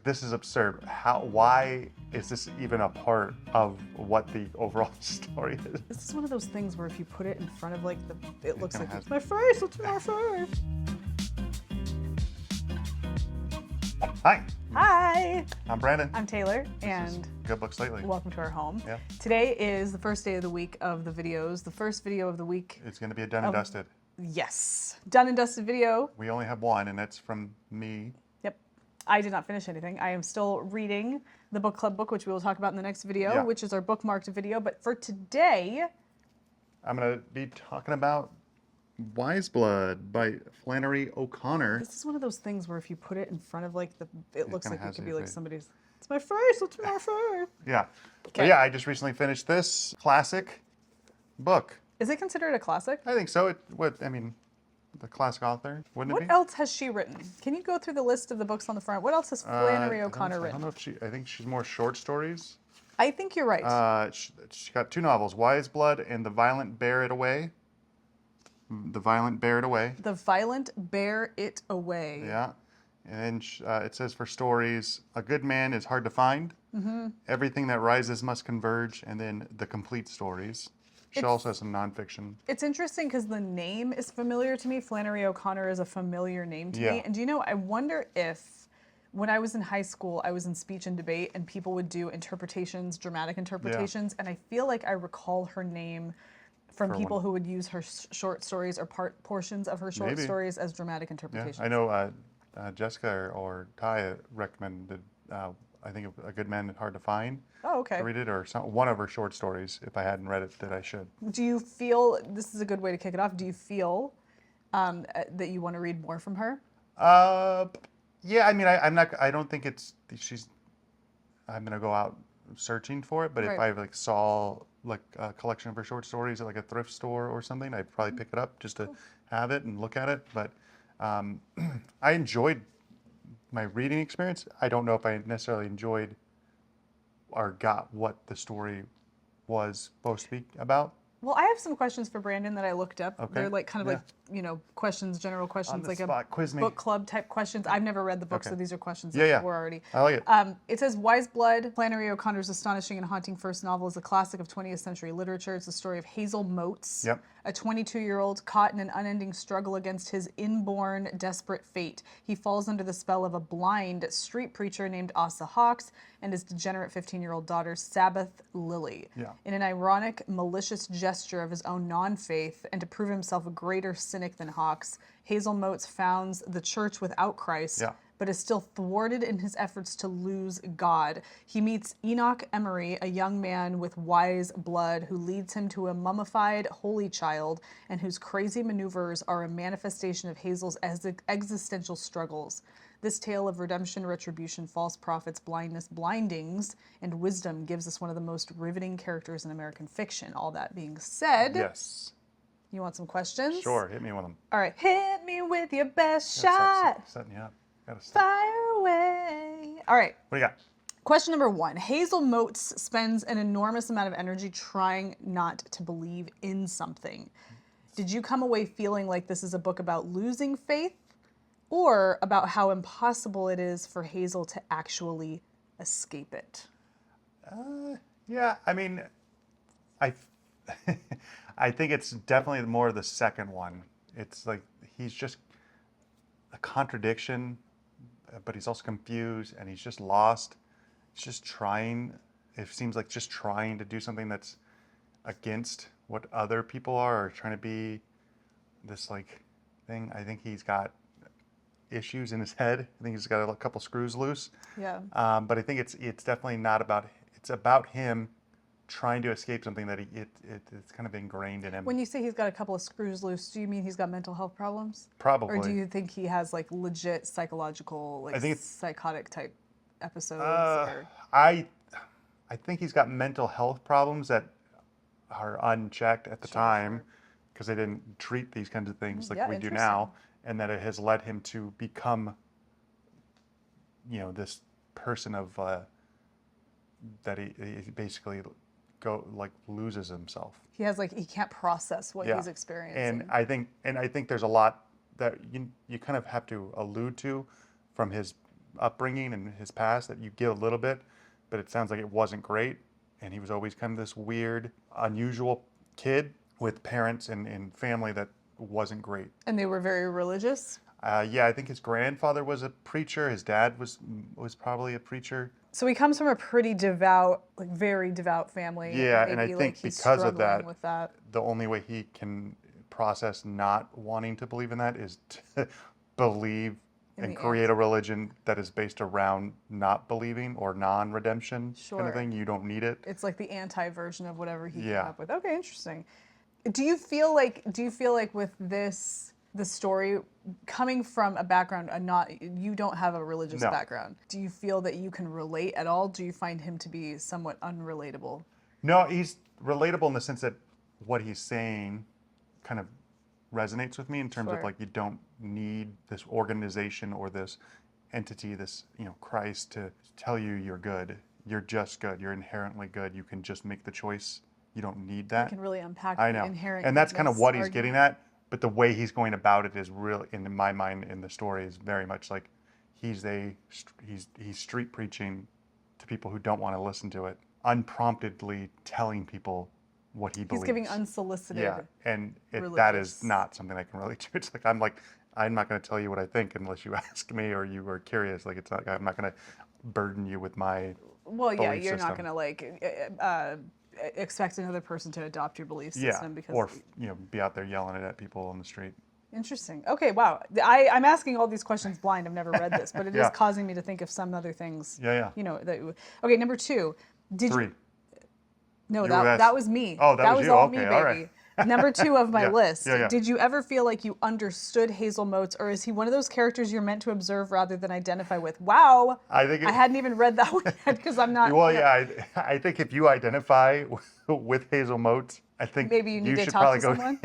This is absurd. Why is this even a part of what the overall story is? This is one of those things where if you put it in front of it looks like has- it's my face, it's my face. Hi, Hi, I'm Branden. I'm Tayler, and Good Books Lately. welcome to our home. Yeah. Today is the first day of the week of the videos. The first video of the week, It's going to be a done and dusted. yes, done and dusted video. We only have one, and that's from me. Yep. I did not finish anything. I am still reading the book club book, which we will talk about in the next video, Yeah. which is our bookmarked video. But for today, I'm going to be talking about Wise Blood by Flannery O'Connor. this is one of those things where if you put it in front of it looks kinda like it has could your be like face. somebody's. It's my face. It's my face. Yeah. But Okay. yeah, I just recently finished this classic book. Is it considered a classic? I think so. The classic author, wouldn't What it be? else has she written? Can you go through the list of the books on the front? What else has Flannery I O'Connor don't written? know if I think she's more short stories. I think you're right. She got two novels, Wise Blood and The Violent Bear It Away. The Violent Bear It Away. The Violent Bear It Away. Yeah. And then it says for stories, A Good Man is Hard to Find. Mm-hmm. Everything That Rises Must Converge. And then The Complete Stories. She also has some nonfiction. It's interesting because the name is familiar to me. Flannery O'Connor is a familiar name to Yeah. me. And do you know, I wonder if when I was in high school, I was in speech and debate and people would do interpretations, dramatic interpretations. And I feel like I recall her name from people who would use her short stories or portions of her short Maybe. stories as dramatic Yeah. interpretations. I know Jessica or Ty recommended, I think, A Good Man is Hard to Find. Oh, okay. To read it, or one of her short stories. If I hadn't read it, that I should. Do you feel, this is a good way to kick it off, do you feel that you want to read more from her? Yeah. I mean, I don't think I'm gonna go out searching for it. But if Right. I saw a collection of her short stories at a thrift store or something, I'd probably pick it up just to have it and look at it. But I enjoyed my reading experience. I don't know if I necessarily enjoyed or got what the story was supposed to be about. Well, I have some questions for Branden that I looked up. Okay. They're questions, general questions, the like spot. Quiz me. book club type questions. I've never read the book, Okay. so these are questions Yeah, that yeah. were already. I like it. It says Wise Blood, Flannery O'Connor's astonishing and haunting first novel, is a classic of 20th century literature. It's the story of Hazel Motes, Yep. a 22-year-old caught in an unending struggle against his inborn desperate fate. He falls under the spell of a blind street preacher named Asa Hawks and his degenerate 15-year-old daughter, Sabbath Lily. Yeah. In an ironic, malicious gesture of his own non-faith and to prove himself a greater cynic than Hawks, Hazel Motes founds the church without Christ, Yeah. but is still thwarted in his efforts to lose God. He meets Enoch Emery, a young man with wise blood who leads him to a mummified holy child and whose crazy maneuvers are a manifestation of Hazel's existential struggles. This tale of redemption, retribution, false prophets, blindness, blindings, and wisdom gives us one of the most riveting characters in American fiction. All that being said, Yes. you want some questions? Sure. Hit me with them. All right, hit me with your best Stop shot. setting you up. Gotta stop. Fire away. All right. What do you got? Question number 1. Hazel Motes spends an enormous amount of energy trying not to believe in something. Did you come away feeling like this is a book about losing faith or about how impossible it is for Hazel to actually escape it? Yeah, I mean, I I think it's definitely more the second one. It's like he's just a contradiction, but he's also confused and he's just lost. He's just trying, it seems like just trying to do something that's against what other people are or trying to be this thing. I think he's got issues in his head. I think he's got a couple screws loose. Yeah. But I think it's definitely not about. It's about him trying to escape something that it's kind of ingrained in him. When you say he's got a couple of screws loose, do you mean he's got mental health problems? Probably. Or do you think he has legit psychological, I think it's psychotic type episodes? Or... I think he's got mental health problems that are unchecked at the time because they didn't treat these kinds of things like we do now, and that it has led him to become, this person of that he basically loses himself. He has he can't process what he's experiencing. And I think there's a lot that you kind of have to allude to from his upbringing and his past that you get a little bit, but it sounds like it wasn't great. And he was always kind of this weird, unusual kid with parents and family that wasn't great. And they were very religious? Yeah, I think his grandfather was a preacher. His dad was probably a preacher. So he comes from a pretty devout, like very devout family. Yeah, and I maybe, think like, he's because of struggling that, with that. the only way he can process not wanting to believe in that is to believe and create a religion that is based around not believing or non-redemption kind Sure. of thing. You don't need it. It's like the anti-version of whatever he came Yeah. up with. Okay, interesting. Do you feel like with this the story coming from a background you don't have a religious No. background? Do you feel that you can relate at all? Do you find him to be somewhat unrelatable? No, he's relatable in the sense that what he's saying kind of resonates with me in terms Sure. of like you don't need this organization or this entity, this Christ to tell you you're good. You're just good. You're inherently good. You can just make the choice. You don't need that. You can really unpack I the know, inherent and that's kind of goodness what he's argument. getting at. But the way he's going about it is really, in my mind, in the story, is very much like he's street preaching to people who don't want to listen to it, unpromptedly telling people what he believes. He's giving unsolicited. Yeah, and that religious. is not something I can relate to. It's like I'm not going to tell you what I think unless you ask me or you are curious. Like I'm not going to burden you with my. Well, yeah, belief you're not system. going to expect another person to adopt your belief Yeah, system because or be out there yelling it at people on the street. Interesting. Okay, wow. I'm asking all these questions blind. I've never read this, but it is Yeah. causing me to think of some other things. Yeah. Okay, number 2. Did 3. you? No, You were that was me. Oh, that was you? all Okay, me, all baby. right. Number 2 of my Yeah, list. yeah. Did you ever feel like you understood Hazel Motes, or is he one of those characters you're meant to observe rather than identify with? Wow. I think I hadn't even read that one yet because I'm not. Well, yeah, I think if you identify with Hazel Motes, I think Maybe you need to should talk to probably go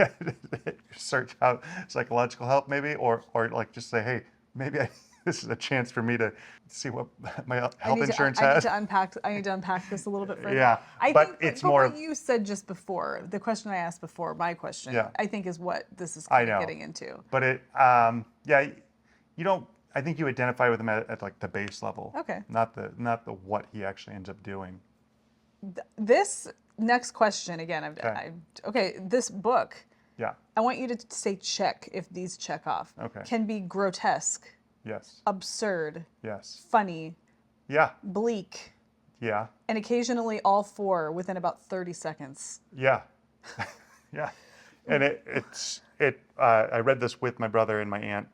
someone? search out psychological help, maybe, or like just say, hey, maybe this is a chance for me to see what my health insurance I need has. I need to unpack this a little bit further. Yeah, but it's more what you said just before, the question I asked before, my question, Yeah. I think is what this is I kind of know. getting into. But you don't. I think you identify with him at like the base level. Okay. Not the what he actually ends up doing. This next question, again, this book, Yeah. I want you to say check if these check off. Okay. Can be grotesque, Yes. absurd, Yes. funny, Yeah. bleak, Yeah. and occasionally all 4 within about 30 seconds. Yeah. Yeah. And I read this with my brother and my aunt.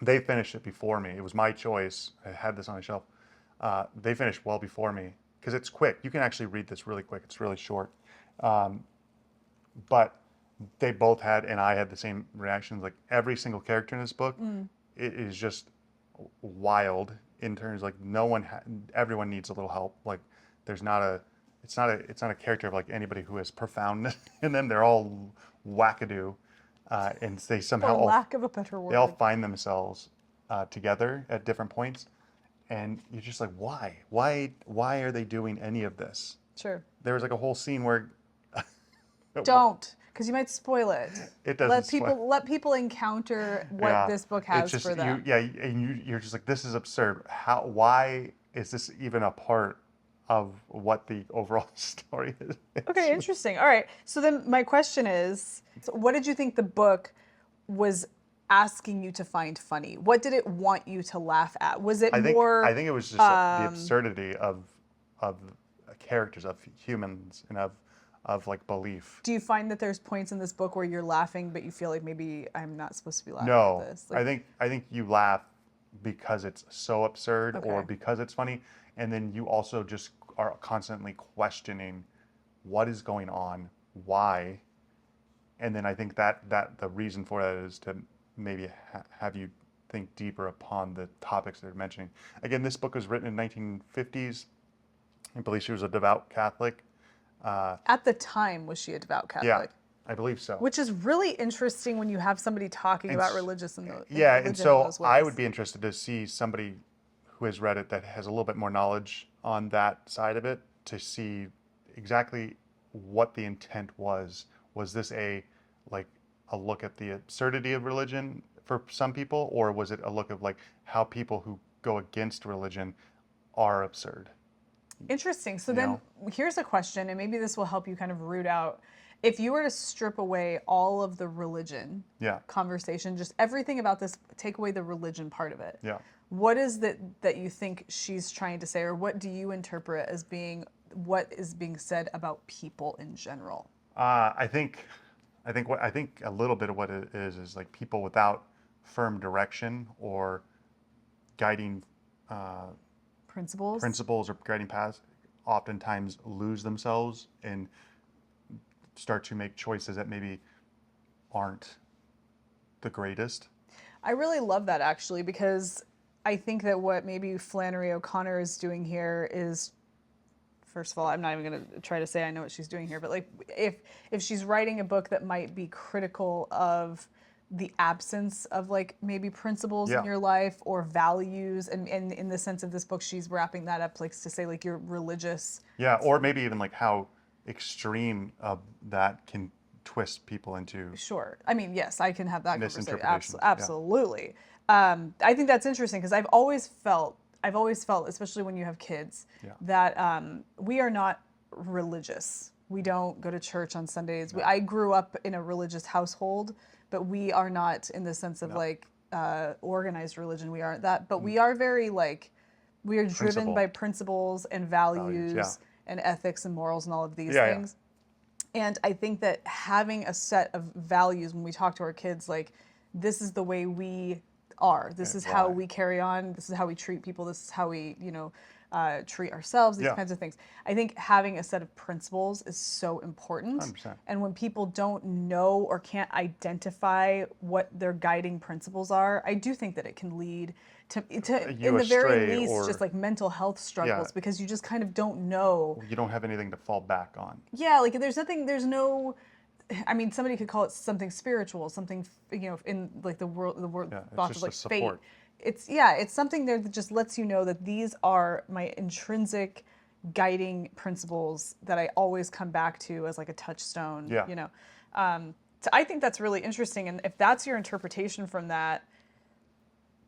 They finished it before me. It was my choice. I had this on my shelf. They finished well before me because it's quick. You can actually read this really quick. It's really short. But they both had, and I had the same reactions. Like every single character in this book, it is just wild in terms like everyone needs a little help. Like it's not a character of like anybody who has profound in them. They're all wackadoo, and they somehow For lack of a better word. they all find themselves together at different points, and you're just like, why are they doing any of this? Sure. There was like a whole scene where Don't, because you might spoil it. It doesn't Let people encounter what Yeah. this book has It's just, for them. you're just like, this is absurd. Why is this even a part of what the overall story is? Okay, interesting. All right. So then my question is, what did you think the book was asking you to find funny? What did it want you to laugh at? Was it I think it was just the absurdity of characters, of humans, and of like belief. Do you find that there's points in this book where you're laughing, but you feel like maybe I'm not supposed to be laughing No, at this? I think you laugh because it's so absurd or Okay. because it's funny, and then you also just are constantly questioning what is going on, why, and then I think that the reason for that is to maybe have you think deeper upon the topics they're mentioning. Again, this book was written in 1950s. I believe she was a devout Catholic. At the time, was she a devout Catholic? Yeah, I believe so. Which is really interesting when you have somebody talking about religious and And so I would be interested to see somebody who has read it that has a little bit more knowledge on that side of it to see exactly what the intent was. Was this a look at the absurdity of religion for some people, or was it a look of like how people who go against religion are absurd. Interesting. So You then know? here's a question, and maybe this will help you kind of root out. If you were to strip away all of the religion Yeah. conversation, just everything about this, take away the religion part of it. Yeah. What is that you think she's trying to say, or what do you interpret as being what is being said about people in general? I think a little bit of what it is like people without firm direction or guiding Principles? principles or guiding paths oftentimes lose themselves and start to make choices that maybe aren't the greatest. I really love that actually, because I think that what maybe Flannery O'Connor is doing here is, first of all, I'm not even going to try to say I know what she's doing here, but like if she's writing a book that might be critical of the absence of like maybe principles in Yeah. your life or values, and in the sense of this book, she's wrapping that up like to say like you're religious. Yeah, or maybe even like how extreme that can twist people into Sure. I mean, yes, I can have that conversation. misinterpretation. Absolutely. I think that's interesting because I've always felt, especially when you have kids, Yeah. that we are not religious. We don't go to church on Sundays. I grew up in a religious household, but we are not in the sense of like organized religion. We aren't that, but we are very like, we are driven Principle. by principles and values yeah. and ethics and morals and all of these Yeah, yeah. things. And I think that having a set of values when we talk to our kids, like, this is the way we are. This is how why. we carry on. This is how we treat people. This is how we, treat ourselves, these Yeah. kinds of things. I think having a set of principles is so important. 100%. And when people don't know or can't identify what their guiding principles are, I do think that it can lead to You in the very astray least, or- just like mental health struggles, Yeah. because you just kind of don't know. You don't have anything to fall back on. Yeah, like there's no, I mean, somebody could call it something spiritual, something, in like the word Yeah, it's thought just of like a support. fate. It's something there that just lets you know that these are my intrinsic guiding principles that I always come back to as like a touchstone. Yeah. So I think that's really interesting, and if that's your interpretation from that,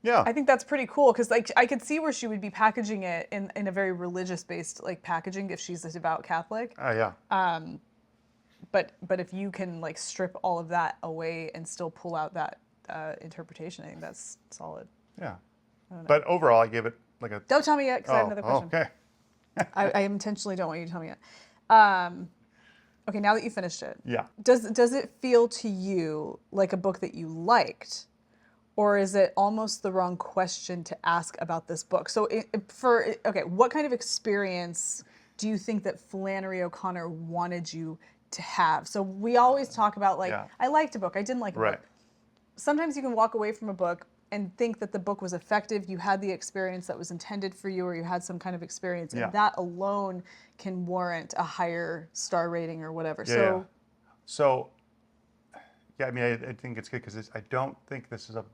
Yeah. I think that's pretty cool, because like I could see where she would be packaging it in a very religious based like packaging if she's a devout Catholic. Yeah. But if you can like strip all of that away and still pull out that interpretation, I think that's solid. Yeah. But overall, I give it like a. Don't tell me yet, because I have another question. Okay. I intentionally don't want you to tell me yet. Okay, now that you finished it, Yeah. does it feel to you like a book that you liked, or is it almost the wrong question to ask about this book? So what kind of experience do you think that Flannery O'Connor wanted you to have? So we always talk about like, Yeah. I liked a book, I didn't like a Right. book. Sometimes you can walk away from a book and think that the book was effective, you had the experience that was intended for you, or you had some kind of experience, Yeah. and that alone can warrant a higher star rating or whatever. Yeah. So So, yeah, I mean, I think it's good because I don't think this is a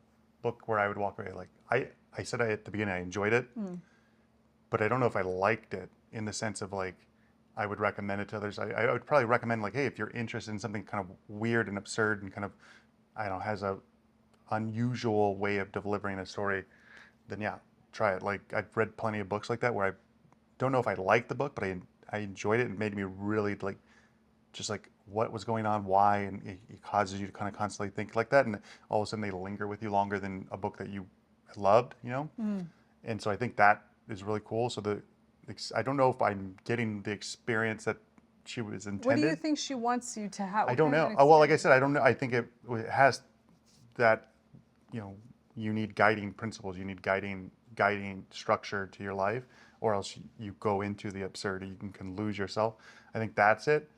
book where I would walk away like I said at the beginning I enjoyed it, but I don't know if I liked it in the sense of like I would recommend it to others. I would probably recommend like, hey, if you're interested in something kind of weird and absurd and kind of, I don't know, has a unusual way of delivering a story, then yeah, try it. Like I've read plenty of books like that where I don't know if I liked the book, but I enjoyed it and made me really like, just like what was going on, why, and it causes you to kind of constantly think like that, and all of a sudden they linger with you longer than a book that you loved, And so I think that is really cool. So I don't know if I'm getting the experience that she was intended. what do you think she wants you to have? I don't know. Well, like I said, I don't know. I think it has that, you need guiding principles, you need guiding structure to your life, or else you go into the absurdity and can lose yourself. I think that's it.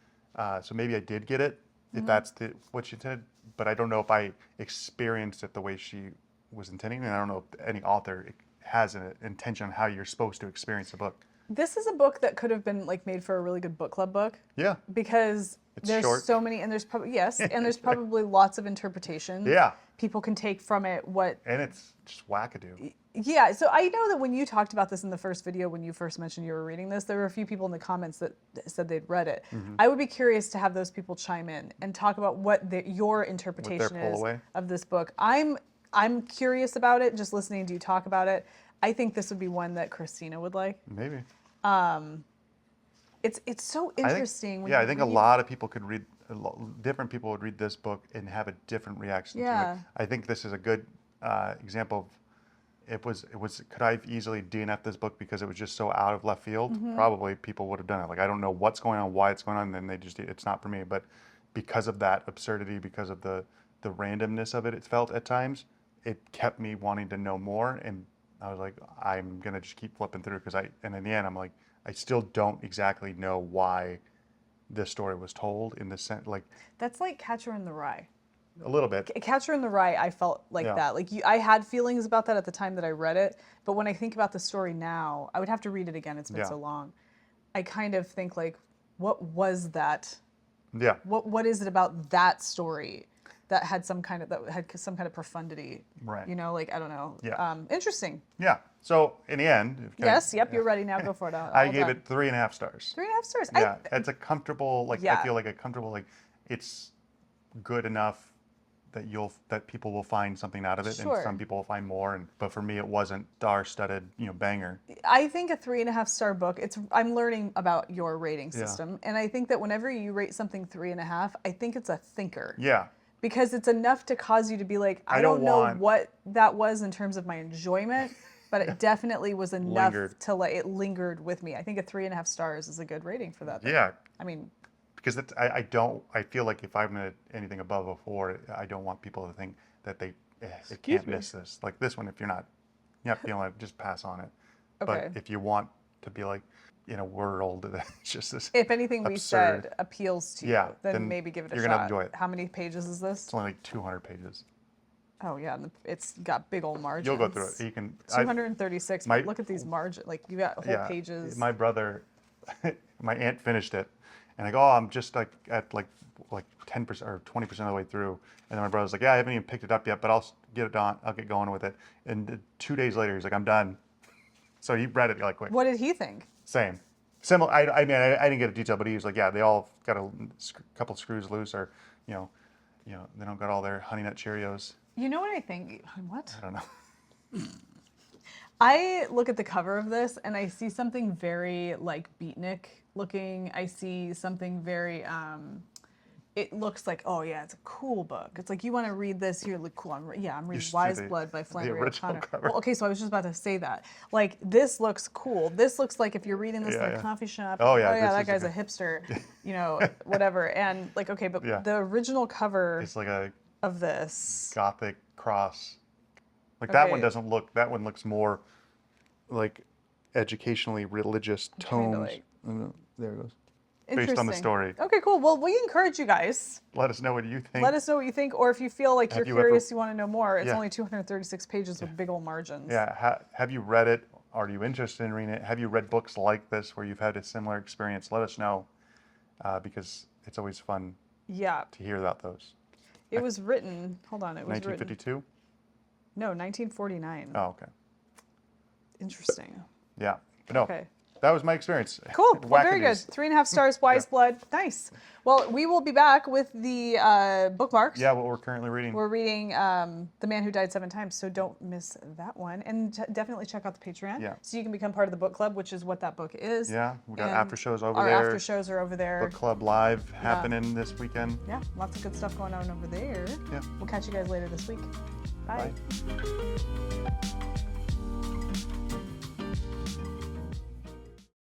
So maybe I did get it, if that's what she intended, but I don't know if I experienced it the way she was intending, and I don't know if any author has an intention on how you're supposed to experience a book. This is a book that could have been like made for a really good book club book. Yeah. Because there's short. so many, and there's probably and there's probably lots of interpretations. Yeah. People can take from it what. And it's just wackadoo. Yeah, so I know that when you talked about this in the first video, when you first mentioned you were reading this, there were a few people in the comments that said they'd read it. I would be curious to have those people chime in and talk about what your interpretation pull is away. of this book. I'm curious about it, just listening to you talk about it. I think this would be one that Christina would like. Maybe. It's so I think, interesting. When yeah, you I think a read- lot of people could read, different people would read this book and have a different reaction to Yeah. it. I think this is a good example of, could I have easily DNF this book because it was just so out of left field? Mm-hmm. Probably people would have done it. Like, I don't know what's going on, why it's going on, and then it's not for me. But because of that absurdity, because of the randomness of it, it felt at times, it kept me wanting to know more. And I was like, I'm going to just keep flipping through and in the end, I'm like, I still don't exactly know why this story was told in the sense, like That's like Catcher in the Rye. a little bit. Catcher in the Rye, I felt like Yeah. that. Like I had feelings about that at the time that I read it, but when I think about the story now, I would have to read it again. It's been Yeah. so long. I kind of think like, what was that? Yeah. What is it about that story that had some kind of profundity? Right. You know, like I don't know. Yeah. Interesting. Yeah. So in the end, Yes. Yep. You're ready now. Go for it. I gave it 3.5 stars. 3.5 stars. Yeah. It's a comfortable, like, Yeah. I feel like a comfortable, like, it's good enough that people will find something out of it, Sure. and some people will find more. But for me, it wasn't star-studded, banger. I think a 3.5 star book. I'm learning about your rating Yeah. system, and I think that whenever you rate something 3.5, I think it's a thinker. Yeah. Because it's enough to cause you to be like, I don't know what that was in terms of my enjoyment, but it definitely was enough Lingered. to it lingered with me. I think a 3.5 stars is a good rating for that. Yeah. I mean, Because I feel like if I'm at anything above a 4, I don't want people to think that it can't miss this. Like this one, if you're not feeling it, just pass on it. Okay. But if you want to be like in a world that's just this, if anything we absurd. said appeals to you, Yeah, then then maybe give it a you're shot. gonna enjoy it. How many pages is this? it's only like 200 pages. Oh yeah, and it's got big old margins. You'll go through it. You can. 236. my- But look at these margins. Like you got whole pages. My brother, my aunt finished it, and I go, oh, I'm just like at like 10% or 20% of the way through, and then my brother's like, yeah, I haven't even picked it up yet, but I'll get it on. I'll get going with it. And 2 days later, he's like, I'm done. So he read it like quick. What did he think? Same. Similar. I mean, I didn't get a detail, but he was like, yeah, they all got a couple screws loose, or they don't got all their Honey Nut Cheerios. You know what I think? What? I don't know. I look at the cover of this and I see something very like beatnik looking. I see something very it looks like, oh yeah, it's a cool book. It's like you want to read this, you're like, cool. I'm reading should Wise see Blood by Flannery original O'Connor. cover. Well, okay, so I was just about to say that. Like this looks cool. This looks like if you're reading this in a Yeah. coffee shop. Oh, yeah, this that is guy's a a hipster. Whatever. And like, okay, but Yeah. the original cover It's like a of this. Gothic cross. Like that one Okay. doesn't look. That one looks more like educationally religious trying to, tones. like- There it goes. Interesting. Based on the story. Okay, cool. Well, we encourage you guys. Let us know what you think. Let us know what you think, or if you feel like you're Have you ever- curious, you want to know more. It's Yeah. only 236 pages with big old margins. Yeah. Have you read it? Are you interested in reading it? Have you read books like this where you've had a similar experience? Let us know, because it's always fun Yeah. to hear about those. It was written. Hold on. It was written. 1952. No, 1949. Oh, okay. Interesting. Yeah. But no. Okay. That was my experience. Cool. Well, very good. Wackadoos. 3.5 stars. Wise Blood. Nice. Well, we will be back with the bookmarks. Yeah, what we're currently reading. We're reading The Man Who Died 7 Times, so don't miss that one. And definitely check out the Patreon, Yeah. so you can become part of the book club, which is what that book is. Yeah, we got And after shows over our there. after shows are over there. Book Club Live happening this weekend. Yeah, lots of good stuff going on over there. Yeah. We'll catch you guys later this week. Bye. Bye.